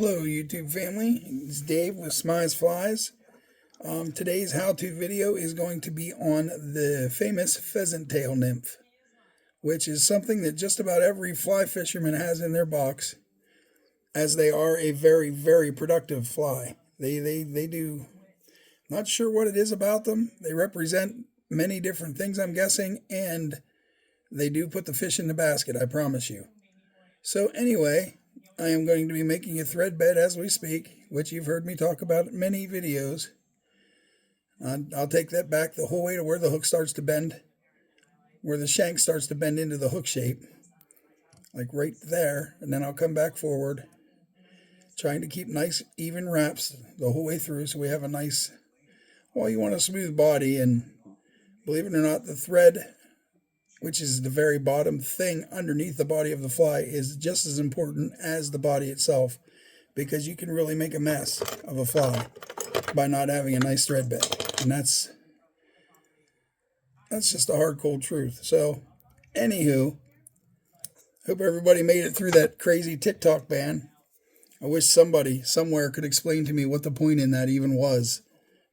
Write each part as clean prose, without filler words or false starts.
Hello YouTube family, it's Dave with Smize Flies. Today's how-to video is going to be on the famous pheasant tail nymph, which is something that just about every fly fisherman has in their box, as they are a very, very productive fly. They do, not sure what it is about them. They represent many different things, I'm guessing, and they do put the fish in the basket, I promise you. So anyway, I am going to be making a thread bed as we speak, which you've heard me talk about in many videos. I'll take that back the whole way to where the hook starts to bend, where the shank starts to bend into the hook shape, like right there, and then I'll come back forward, trying to keep nice even wraps the whole way through so we have a nice, well, you want a smooth body, and believe it or not, the thread, which is the very bottom thing underneath the body of the fly, is just as important as the body itself, because you can really make a mess of a fly by not having a nice thread bed. And that's just a hard, cold truth. So, anywho, hope everybody made it through that crazy TikTok ban. I wish somebody somewhere could explain to me what the point in that even was,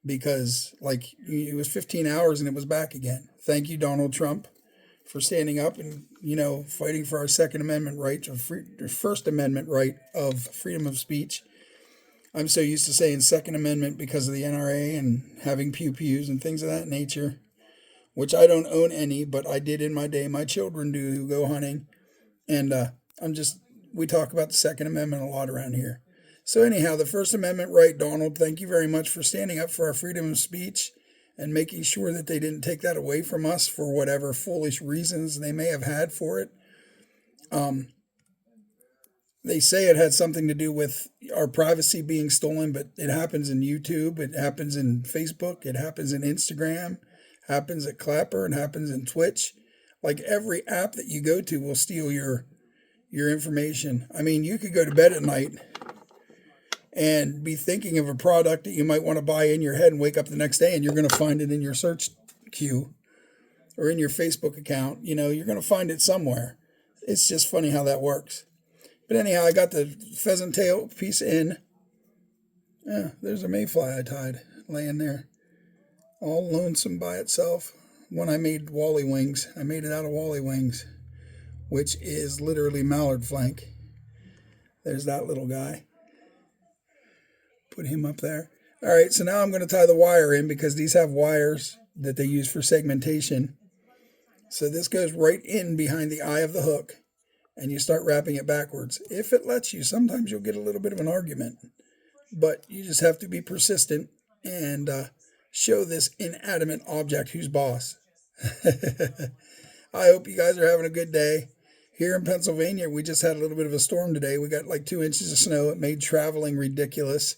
because, like, it was 15 hours and it was back again. Thank you, Donald Trump, for standing up and, fighting for our Second Amendment right, or First Amendment right of freedom of speech. I'm so used to saying Second Amendment because of the NRA and having pew-pews and things of that nature, which I don't own any, but I did in my day. My children do, who go hunting. And we talk about the Second Amendment a lot around here. So anyhow, the First Amendment right, Donald, thank you very much for standing up for our freedom of speech and making sure that they didn't take that away from us for whatever foolish reasons they may have had for it. They say it had something to do with our privacy being stolen, but it happens in YouTube, it happens in Facebook, it happens in Instagram, happens at Clapper, and happens in Twitch. Like, every app that you go to will steal your information. I mean, you could go to bed at night and be thinking of a product that you might want to buy in your head and wake up the next day and you're going to find it in your search queue or in your Facebook account. You're going to find it somewhere. It's just funny how that works. But anyhow, I got the pheasant tail piece in. Yeah, there's a mayfly I tied, laying there, all lonesome by itself. When I made wally wings, I made it out of wally wings, which is literally mallard flank. There's that little guy. Put him up there. All right, so now I'm going to tie the wire in, because these have wires that they use for segmentation. So this goes right in behind the eye of the hook, and you start wrapping it backwards. If it lets you, sometimes you'll get a little bit of an argument, but you just have to be persistent and show this inanimate object who's boss. I hope you guys are having a good day. Here in Pennsylvania, we just had a little bit of a storm today. We got like 2 inches of snow. It made traveling ridiculous.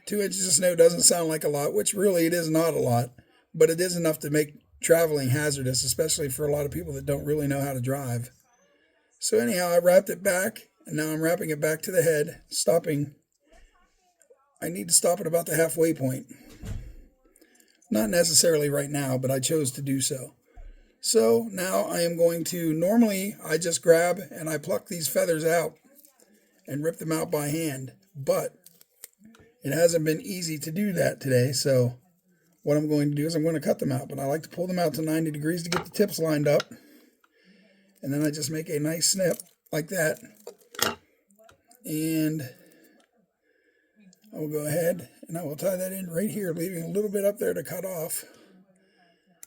2 inches of snow doesn't sound like a lot, which really it is not a lot, but it is enough to make traveling hazardous, especially for a lot of people that don't really know how to drive. So anyhow, I wrapped it back, and now I'm wrapping it back to the head, stopping. I need to stop at about the halfway point. Not necessarily right now, but I chose to do so. So now I am going to, normally I just grab and I pluck these feathers out and rip them out by hand, but it hasn't been easy to do that today, so what I'm going to do is I'm going to cut them out, but I like to pull them out to 90 degrees to get the tips lined up. And then I just make a nice snip like that. And I will go ahead and I will tie that in right here, leaving a little bit up there to cut off,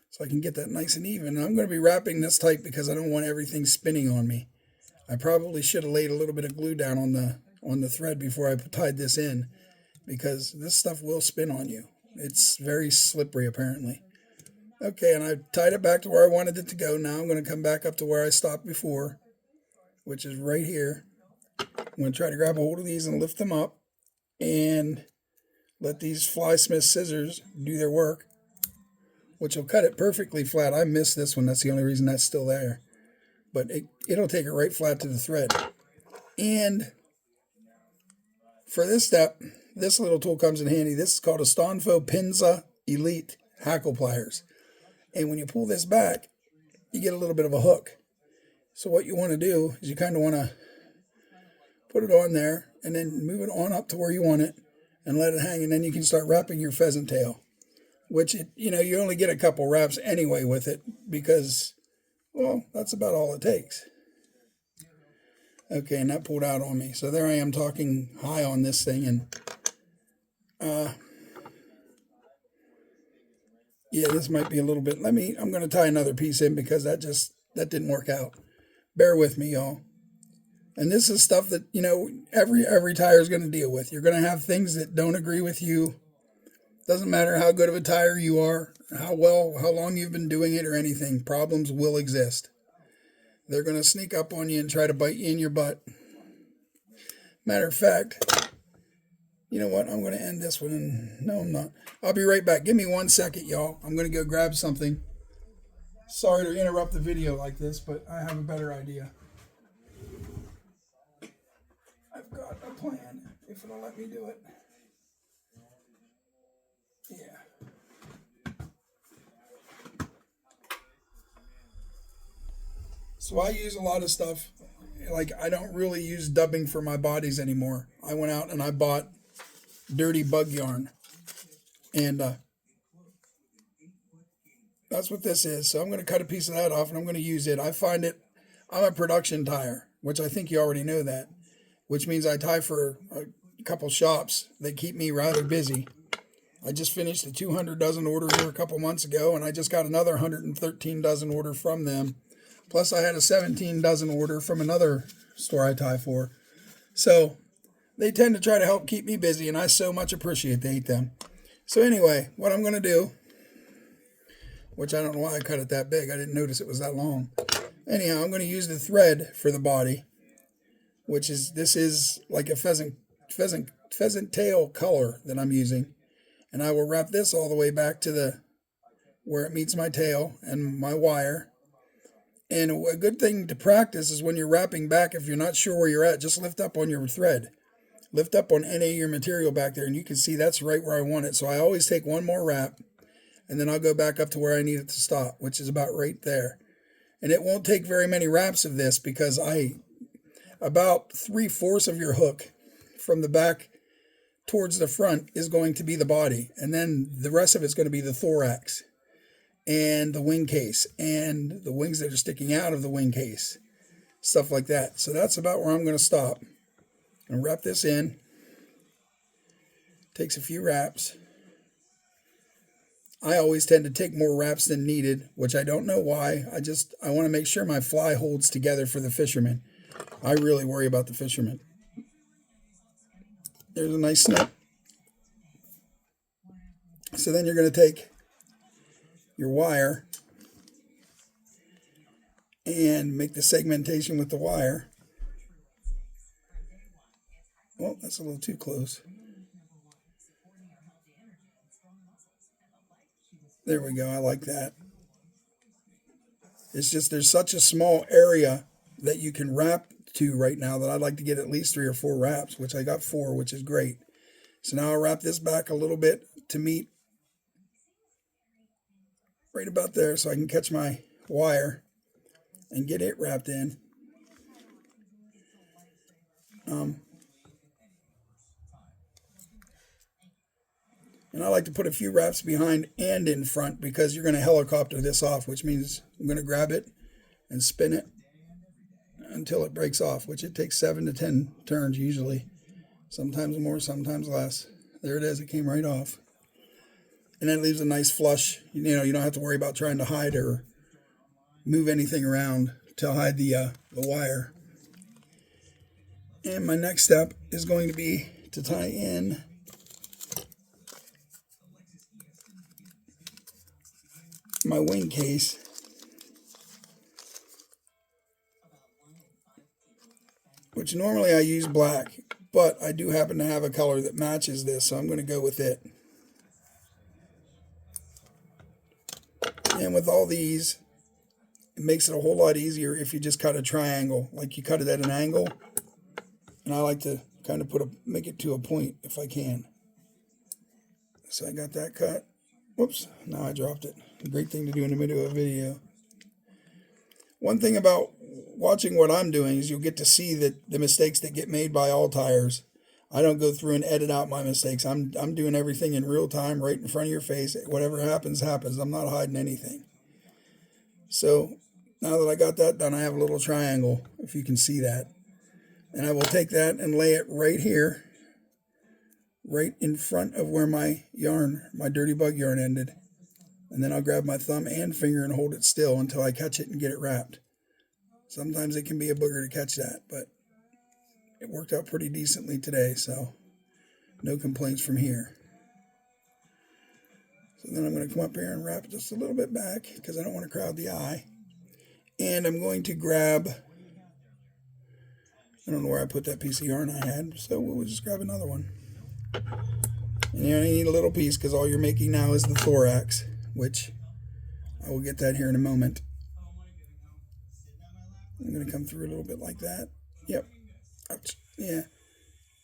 so I can get that nice and even. And I'm going to be wrapping this tight because I don't want everything spinning on me. I probably should have laid a little bit of glue down on the thread before I tied this in, because this stuff will spin on you. It's very slippery, apparently. Okay, and I tied it back to where I wanted it to go. Now I'm going to come back up to where I stopped before, which is right here. I'm going to try to grab a hold of these and lift them up and let these fly smith scissors do their work, which will cut it perfectly flat. I missed this one. That's the only reason that's still there. But it'll take it right flat to the thread. And for this step, this little tool comes in handy. This is called a Stonfo Pinza Elite Hackle Pliers. And when you pull this back, you get a little bit of a hook. So what you want to do is you kind of want to put it on there, and then move it on up to where you want it and let it hang, and then you can start wrapping your pheasant tail, which, you only get a couple wraps anyway with it because, well, that's about all it takes. Okay, and that pulled out on me. So there I am talking high on this thing, and yeah, this might be a little bit. I'm going to tie another piece in because that didn't work out. Bear with me, y'all. And this is stuff that, every tire is going to deal with. You're going to have things that don't agree with you. Doesn't matter how good of a tire you are, how long you've been doing it or anything. Problems will exist. They're going to sneak up on you and try to bite you in your butt. Matter of fact, you know what? I'm going to end this one. And no, I'm not. I'll be right back. Give me 1 second, y'all. I'm going to go grab something. Sorry to interrupt the video like this, but I have a better idea. I've got a plan, if it'll let me do it. Yeah. So I use a lot of stuff. Like, I don't really use dubbing for my bodies anymore. I went out and I bought dirty bug yarn. And that's what this is. So I'm going to cut a piece of that off and I'm going to use it. I'm a production tire, which I think you already know that, which means I tie for a couple shops that keep me rather busy. I just finished a 200 dozen order here a couple months ago, and I just got another 113 dozen order from them. Plus, I had a 17 dozen order from another store I tie for. So they tend to try to help keep me busy, and I so much appreciate them. So anyway, what I'm going to do, which I don't know why I cut it that big. I didn't notice it was that long. Anyhow, I'm going to use the thread for the body, this is like a pheasant tail color that I'm using. And I will wrap this all the way back to where it meets my tail and my wire. And a good thing to practice is when you're wrapping back, if you're not sure where you're at, just lift up on your thread. Lift up on any of your material back there, and you can see that's right where I want it. So I always take one more wrap, and then I'll go back up to where I need it to stop, which is about right there. And it won't take very many wraps of this because about 3/4 of your hook from the back towards the front is going to be the body, and then the rest of it's going to be the thorax and the wing case and the wings that are sticking out of the wing case, stuff like that. So that's about where I'm going to stop and wrap this in. Takes a few wraps. I always tend to take more wraps than needed, which I don't know why. I want to make sure my fly holds together for the fisherman. I really worry about the fisherman. There's a nice snip. So then you're going to take your wire and make the segmentation with the wire. Oh, that's a little too close. There we go. I like that. It's just there's such a small area that you can wrap to right now that I'd like to get at least 3 or 4 wraps, which I got 4, which is great. So now I'll wrap this back a little bit to meet right about there so I can catch my wire and get it wrapped in. And I like to put a few wraps behind and in front because you're going to helicopter this off, which means I'm going to grab it and spin it until it breaks off, which it takes 7 to 10 turns usually. Sometimes more, sometimes less. There it is. It came right off. And that leaves a nice flush. You don't have to worry about trying to hide or move anything around to hide the wire. And my next step is going to be to tie in my wing case. Which normally I use black, but I do happen to have a color that matches this, so I'm going to go with it. And with all these, it makes it a whole lot easier if you just cut a triangle, like you cut it at an angle. And I like to kind of make it to a point if I can. So I got that cut. Whoops, now I dropped it. Great thing to do in the middle of a video. One thing about watching what I'm doing is you'll get to see that the mistakes that get made by all tires. I don't go through and edit out my mistakes. I'm doing everything in real time, right in front of your face. Whatever happens, happens. I'm not hiding anything. So now that I got that done, I have a little triangle, if you can see that. And I will take that and lay it right here, right in front of where my yarn, my dirty bug yarn ended. And then I'll grab my thumb and finger and hold it still until I catch it and get it wrapped. Sometimes it can be a booger to catch that, but it worked out pretty decently today, so no complaints from here. So then I'm going to come up here and wrap it just a little bit back because I don't want to crowd the eye. And I'm going to grab, I don't know where I put that piece of yarn I had, so we'll just grab another one. And you only need a little piece because all you're making now is the thorax, which I will get that here in a moment. I'm going to come through a little bit like that. Yep. Ouch. Yeah.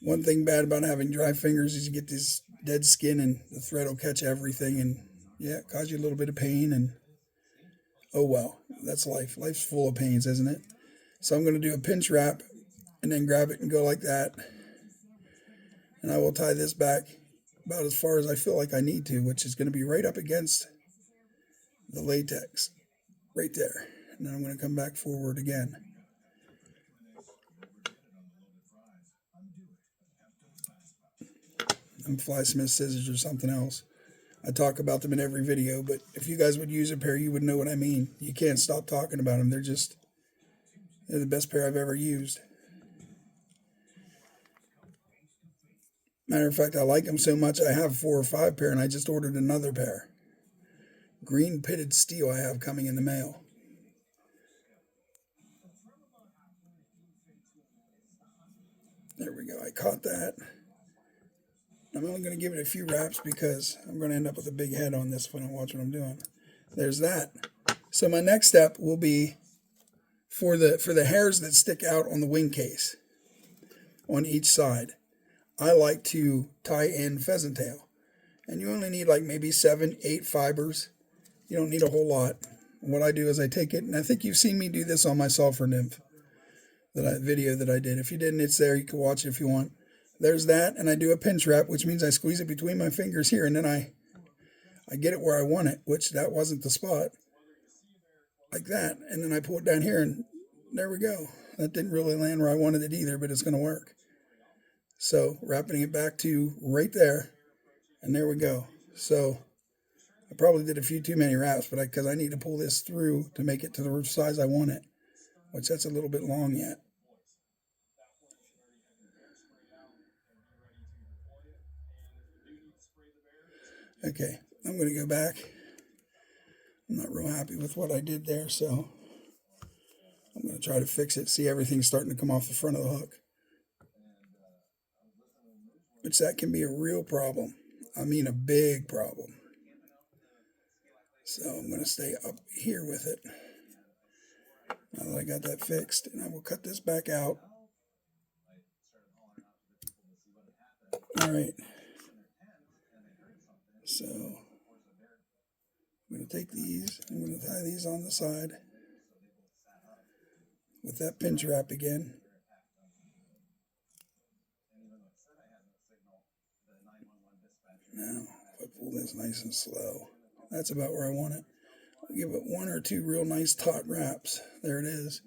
One thing bad about having dry fingers is you get this dead skin and the thread will catch everything and, yeah, cause you a little bit of pain. And oh well, that's life. Life's full of pains, isn't it? So I'm going to do a pinch wrap and then grab it and go like that. And I will tie this back about as far as I feel like I need to, which is going to be right up against the latex, right there. And then I'm going to come back forward again. And Fly Smith scissors or something else. I talk about them in every video, but if you guys would use a pair, you would know what I mean. You can't stop talking about them. They're the best pair I've ever used. Matter of fact, I like them so much, I have 4 or 5 pair, and I just ordered another pair. Green pitted steel I have coming in the mail. There we go. I caught that. I'm only going to give it a few wraps because I'm going to end up with a big head on this when I watch what I'm doing. There's that. So my next step will be for the hairs that stick out on the wing case on each side. I like to tie in pheasant tail. And you only need like maybe 7, 8 fibers. You don't need a whole lot. And what I do is I take it, and I think you've seen me do this on my sulfur nymph video that I did. If you didn't, it's there. You can watch it if you want. There's that, and I do a pinch wrap, which means I squeeze it between my fingers here, and then I get it where I want it, which that wasn't the spot. Like that, and then I pull it down here, and there we go. That didn't really land where I wanted it either, but it's going to work. So wrapping it back to right there, and there we go. So I probably did a few too many wraps, but because I need to pull this through to make it to the size I want it, which that's a little bit long yet. Okay, I'm going to go back. I'm not real happy with what I did there, so I'm going to try to fix it. See, everything's starting to come off the front of the hook, which that can be a real problem. I mean, a big problem. So I'm going to stay up here with it now that I got that fixed, and I will cut this back out. All right. So I'm going to take these, I'm going to tie these on the side with that pinch wrap again. Now, if I pull this nice and slow, that's about where I want it. I'll give it 1 or 2 real nice taut wraps. There it is.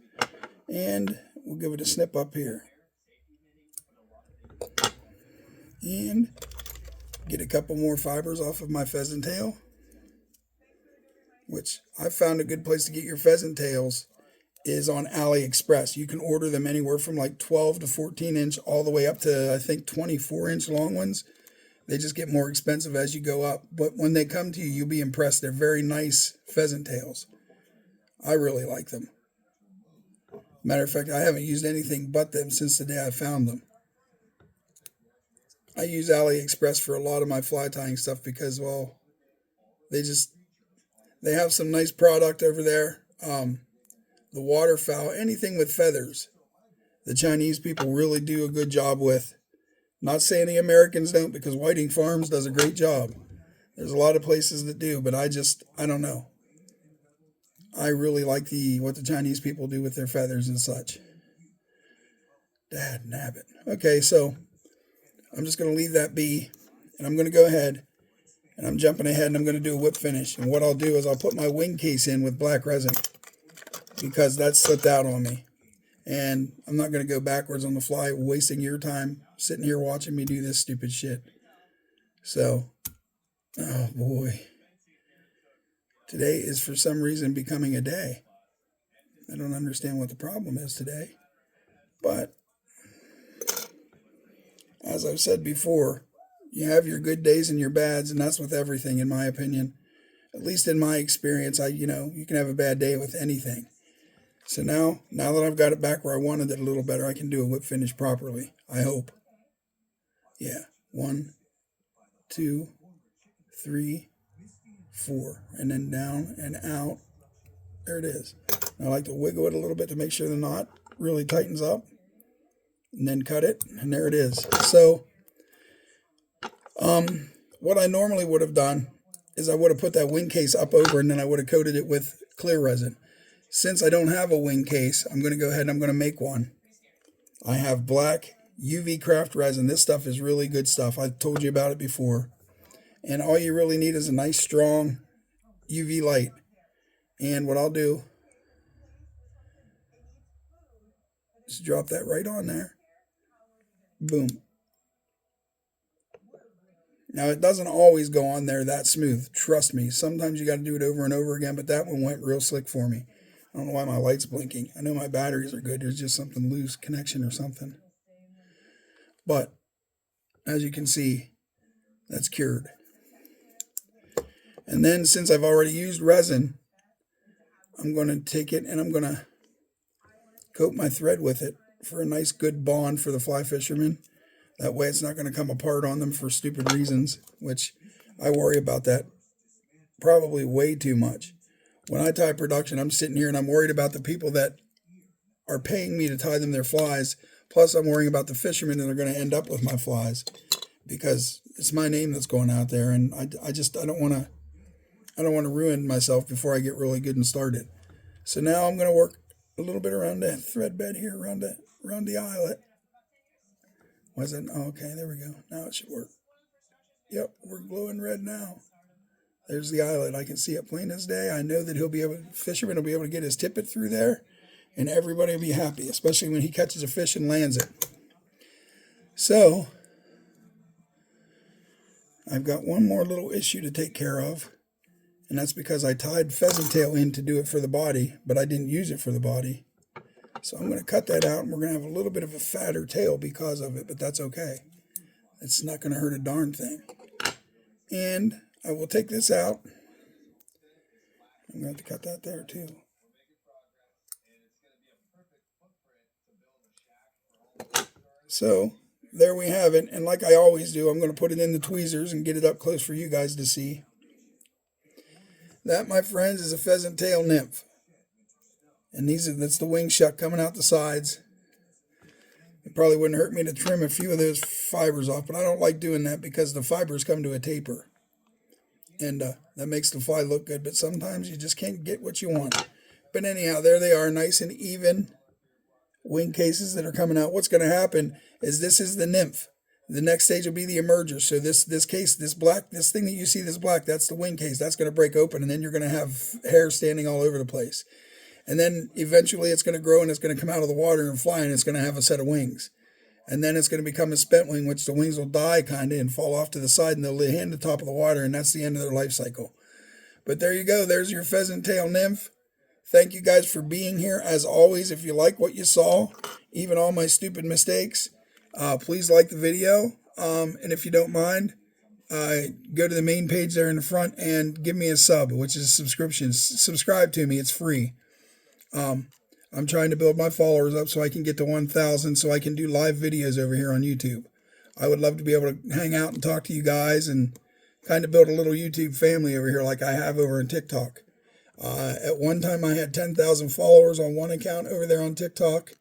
And we'll give it a snip up here. And get a couple more fibers off of my pheasant tail, which I've found a good place to get your pheasant tails is on AliExpress. You can order them anywhere from like 12 to 14 inch all the way up to, I think, 24 inch long ones. They just get more expensive as you go up. But when they come to you, you'll be impressed. They're very nice pheasant tails. I really like them. Matter of fact, I haven't used anything but them since the day I found them. I use AliExpress for a lot of my fly tying stuff because, well, they have some nice product over there. The waterfowl, anything with feathers, the Chinese people really do a good job with. Not saying the Americans don't, because Whiting Farms does a great job. There's a lot of places that do, but I don't know. I really like what the Chinese people do with their feathers and such. Dad nabbit. Okay, so I'm just going to leave that be, and I'm going to go ahead, and I'm jumping ahead, and I'm going to do a whip finish. And what I'll do is I'll put my wing case in with black resin, because that slipped out on me. And I'm not going to go backwards on the fly, wasting your time sitting here watching me do this stupid shit. So, oh boy. Today is for some reason becoming a day. I don't understand what the problem is today. But, as I've said before, you have your good days and your bads, and that's with everything, in my opinion. At least in my experience, you can have a bad day with anything. So now that I've got it back where I wanted it a little better, I can do a whip finish properly. I hope. Yeah. 1, 2, 3, 4. And then down and out. There it is. I like to wiggle it a little bit to make sure the knot really tightens up. And then cut it. And there it is. So, what I normally would have done is I would have put that wing case up over, and then I would have coated it with clear resin. Since I don't have a wing case, I'm going to go ahead and I'm going to make one. I have black UV craft resin. This stuff is really good stuff. I've told you about it before. And all you really need is a nice strong UV light. And what I'll do is drop that right on there. Boom. Now, it doesn't always go on there that smooth. Trust me. Sometimes you got to do it over and over again, but that one went real slick for me. I don't know why my light's blinking. I know my batteries are good. There's just something loose, connection or something. But, as you can see, that's cured. And then, since I've already used resin, I'm going to take it and I'm going to coat my thread with it for a nice good bond for the fly fishermen. That way it's not going to come apart on them for stupid reasons, which I worry about that probably way too much. When I tie production, I'm sitting here and I'm worried about the people that are paying me to tie them their flies. Plus, I'm worrying about the fishermen that are going to end up with my flies, because it's my name that's going out there, and I don't want to ruin myself before I get really good and started. So now I'm going to work a little bit around the thread bed here, around the eyelet. Was it? Oh, okay, there we go. Now it should work. Yep, we're glowing red now. There's the eyelet. I can see it plain as day. I know that fisherman will be able to get his tippet through there, and everybody will be happy, especially when he catches a fish and lands it. So, I've got one more little issue to take care of, and that's because I tied pheasant tail in to do it for the body, but I didn't use it for the body. So I'm going to cut that out, and we're going to have a little bit of a fatter tail because of it, but that's okay. It's not going to hurt a darn thing. And I will take this out. I'm going to have to cut that there too. So, there we have it. And like I always do, I'm going to put it in the tweezers and get it up close for you guys to see. That, my friends, is a pheasant tail nymph. And that's the wing shuck coming out the sides. It probably wouldn't hurt me to trim a few of those fibers off, but I don't like doing that because the fibers come to a taper. And that makes the fly look good, but sometimes you just can't get what you want. But anyhow, there they are, nice and even wing cases that are coming out. What's going to happen is this is the nymph. The next stage will be the emerger. So this case, this thing that you see, this black, that's the wing case. That's going to break open, and then you're going to have hair standing all over the place. And then eventually it's going to grow and it's going to come out of the water and fly, and it's going to have a set of wings. And then it's going to become a spent wing, which the wings will die kind of and fall off to the side, and they'll hit the top of the water, and that's the end of their life cycle. But there you go. There's your pheasant tail nymph. Thank you guys for being here. As always, if you like what you saw, even all my stupid mistakes, please like the video. And if you don't mind, go to the main page there in the front and give me a sub, which is a subscription. Subscribe to me. It's free. I'm trying to build my followers up so I can get to 1,000 so I can do live videos over here on YouTube. I would love to be able to hang out and talk to you guys and kind of build a little YouTube family over here like I have over on TikTok. At one time I had 10,000 followers on one account over there on TikTok.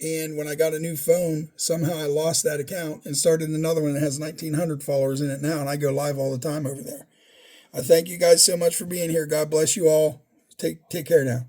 And when I got a new phone, somehow I lost that account and started another one that has 1,900 followers in it now. And I go live all the time over there. I thank you guys so much for being here. God bless you all. Take care now.